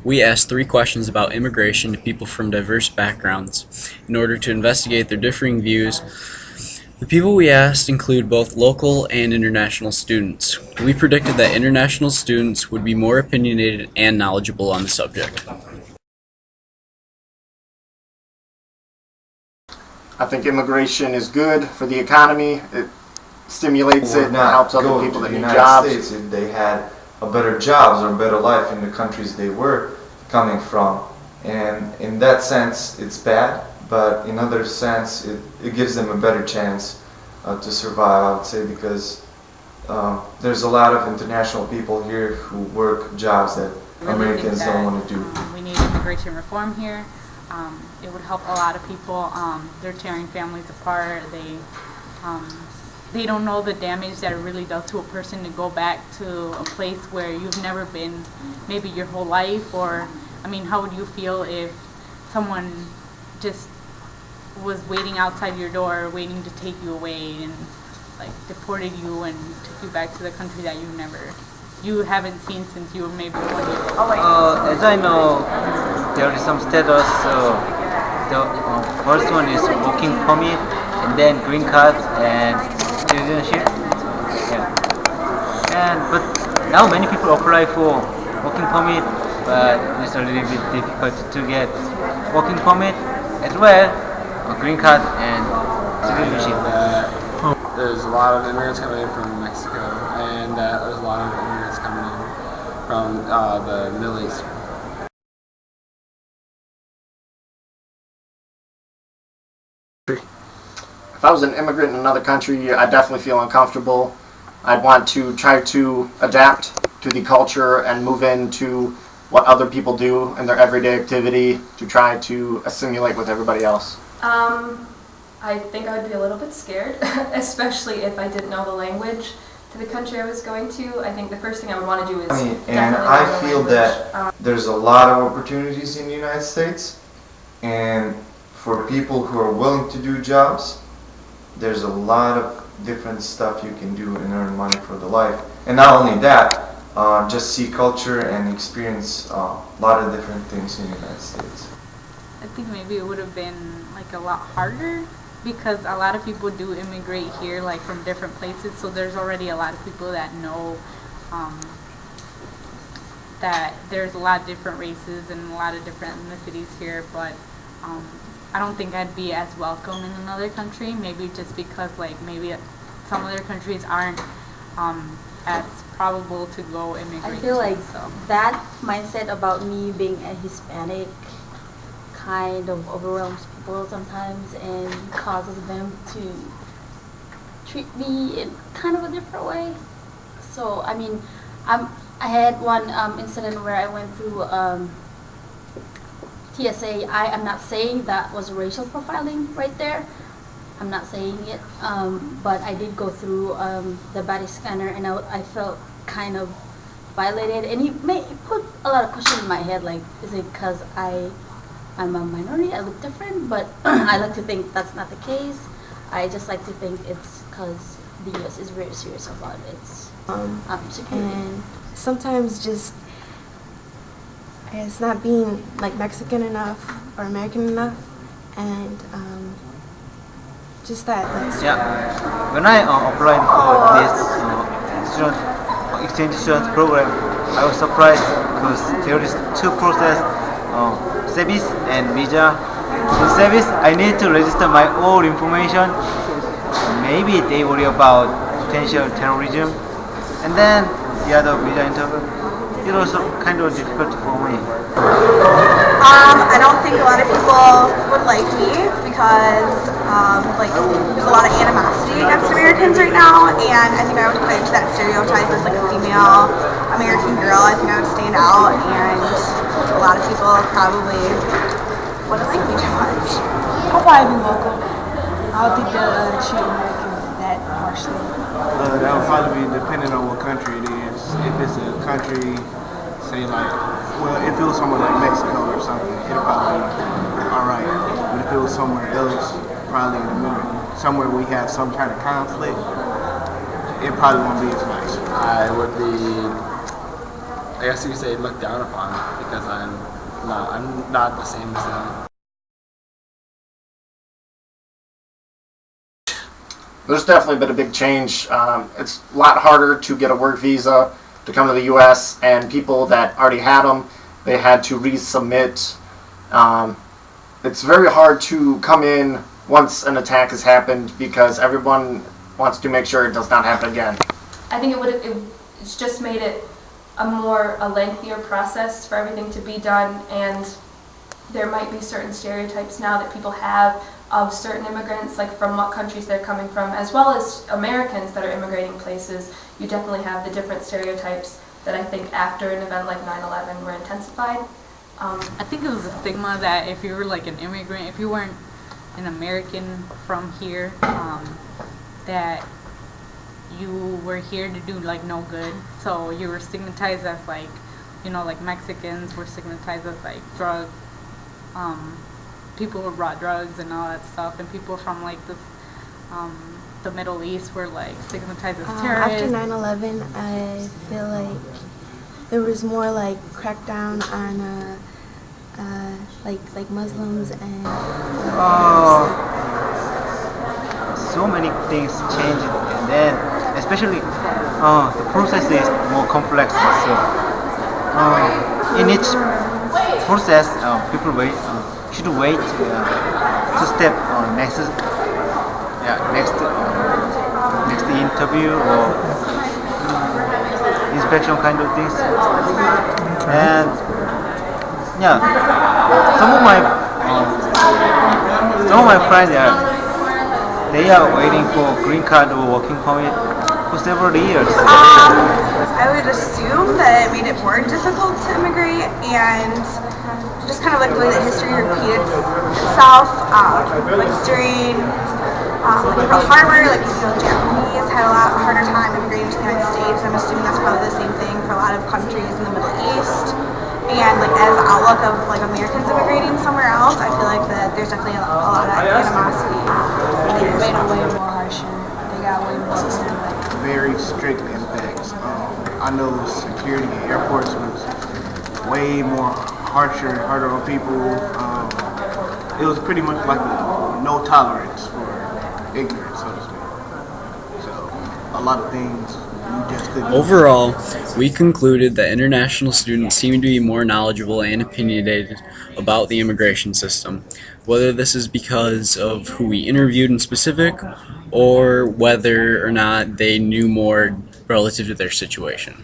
We asked 3 questions about immigration to people from diverse backgrounds in order to investigate their differing views. The people we asked include both local and international students. We predicted that international students would be more opinionated and knowledgeable on the subject. I think immigration is good for the economy. It stimulates it and helps other people that need jobs. States if they had a better jobs or better life in the countries they were coming from. And in that sense, it's bad, but in other sense, it gives them a better chance to survive, I would say, because there's a lot of international people here who work jobs that Americans don't want to do. We need immigration reform here. It would help a lot of people. They're tearing families apart. They don't know the damage that it really does to a person to go back to a place where you've never been maybe your whole life. Or, I mean, how would you feel if someone just was waiting outside your door waiting to take you away and like deported you and took you back to the country that you haven't seen since you were maybe 1 year? As I know, there is some status. The first one is working permit, and then green card and citizenship. Yeah. But now many people apply for working permit, but it's a little bit difficult to get working permit as well, green card and citizenship. There's a lot of immigrants coming in from Mexico, and there's a lot of immigrants coming in from the Middle East. If I was an immigrant in another country, I'd definitely feel uncomfortable. I'd want to try to adapt to the culture and move into what other people do in their everyday activity to try to assimilate with everybody else. I think I would be a little bit scared, especially if I didn't know the language to the country I was going to. I think the first thing I would want to do is and I feel that there's a lot of opportunities in the United States, and for people who are willing to do jobs, there's a lot of different stuff you can do and earn money for the life. And not only that, just see culture and experience a lot of different things in the United States. I think maybe it would have been like a lot harder because a lot of people do immigrate here like from different places, so there's already a lot of people that know that there's a lot of different races and a lot of different ethnicities here, but I don't think I'd be as welcome in another country, maybe just because like maybe some other countries aren't as probable to go immigrate. I feel like that mindset about me being a Hispanic kind of overwhelms people sometimes and causes them to treat me in kind of a different way. So I mean, I had one incident where I went through TSA. I am not saying that was racial profiling right there. I'm not saying it, but I did go through the body scanner, and I felt kind of violated. And it put a lot of questions in my head, like, is it because I'm a minority, I look different? But I like to think that's not the case. I just like to think it's because the U.S. is very serious about its security. And sometimes just it's not being like Mexican enough or American enough, and just that. Yeah, when I applied for this exchange student program, I was surprised because there is 2 processes, service and visa. In service, I need to register my own information. Maybe they worry about potential terrorism, and then the other visa interview. It was kind of difficult for me. I don't think a lot of people would like me because like there's a lot of animosity against Americans right now, and I think I would fit into that stereotype as like a female American girl. I think I would stand out, and a lot of people probably wouldn't like me too much. I'll probably be local. I don't think they'll treat Americans that harshly. That would probably be depending on what country it is. If it's a country, say like, well, if it was somewhere like Mexico or something, it'd probably be alright. But if it was somewhere else, probably in the middle, somewhere we have some kind of conflict, it probably won't be as nice. I would be I guess you could say, looked down upon because I'm not the same as them. There's definitely been a big change. It's a lot harder to get a work visa to come to the U.S., and people that already had them, they had to resubmit. It's very hard to come in once an attack has happened because everyone wants to make sure it does not happen again. I think it's just made it a lengthier process for everything to be done, and there might be certain stereotypes now that people have of certain immigrants, like from what countries they're coming from, as well as Americans that are immigrating places. You definitely have the different stereotypes that I think after an event like 9/11 were intensified. I think it was a stigma that if you were like an immigrant, if you weren't an American from here, that you were here to do like no good. So you were stigmatized as like, like Mexicans were stigmatized as like people who brought drugs and all that stuff, and people from like the Middle East were like stigmatized as terrorists. After 9/11, I feel like there was more like crackdown on like Muslims and So many things changed, and then especially the process is more complex. So in each process, people should wait to step on next interview or inspection kind of things. And yeah, some of my friends they are waiting for green card or working permit for several years. I would assume that it made it more difficult to immigrate, and just kind of like the way that history repeated itself. Like during Pearl Harbor, like Japanese had a lot harder time immigrating to the United States. I'm assuming that's probably the same thing for a lot of countries in the Middle East. And like as the outlook of like Americans immigrating somewhere else, I feel like that there's definitely a lot of animosity. They made it way more harsher. They got way more Very strict impacts. I know security at airports was way more harder on people. It was pretty much like a no tolerance for ignorance, so to speak. So a lot of things you just couldn't. Overall, we concluded that international students seem to be more knowledgeable and opinionated about the immigration system, whether this is because of who we interviewed in specific or whether or not they knew more relative to their situation.